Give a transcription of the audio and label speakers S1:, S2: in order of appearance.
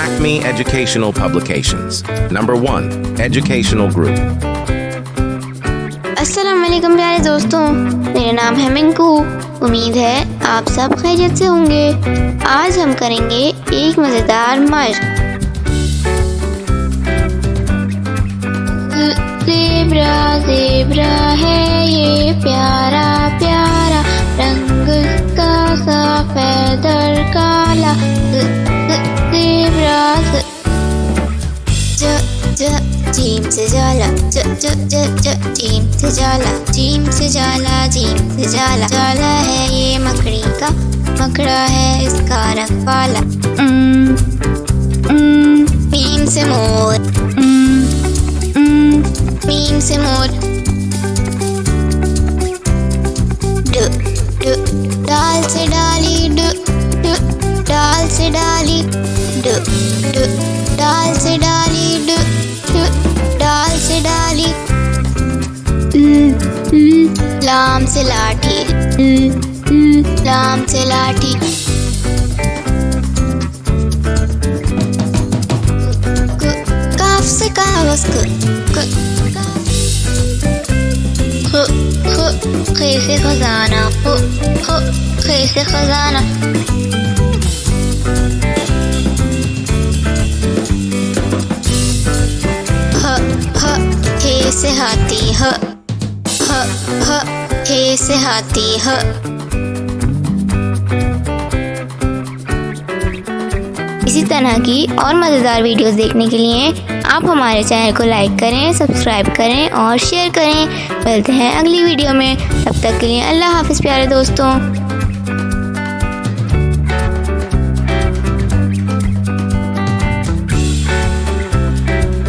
S1: Acme Educational Publications. Number 1. Educational Group.
S2: अस्सलाम वालेकुम प्यारे दोस्तों, मेरा नाम है मिंकू। उम्मीद है आप सब खैरियत से होंगे। आज हम करेंगे एक मज़ेदार मशक। ज़ेब्रा ज़ेब्रा है ये प्यारा प्यारा, रंग का सफ़ेद काला। ज़ेब्रा जीम से जाला, जीम से जाला, जीम से जाला, जीम से जाला। जाला है ये मकड़ी का, मकड़ा है इसका रंग वाला। मीम से मोर, मीम से मोर। डाल से डाली, डाल से डाली, डाल से डाली, डाल से डाली। लाम से लाठी, लाम से लाठी। काफ से कागज, खे से खजाना, खे से खजाना। हे से हाथी, हे से हाथी, इसी तरह की और मज़ेदार वीडियोस देखने के लिए आप हमारे चैनल को लाइक करें, सब्सक्राइब करें और शेयर करें। मिलते हैं अगली वीडियो में, तब तक के लिए अल्लाह हाफ़िज़ प्यारे दोस्तों।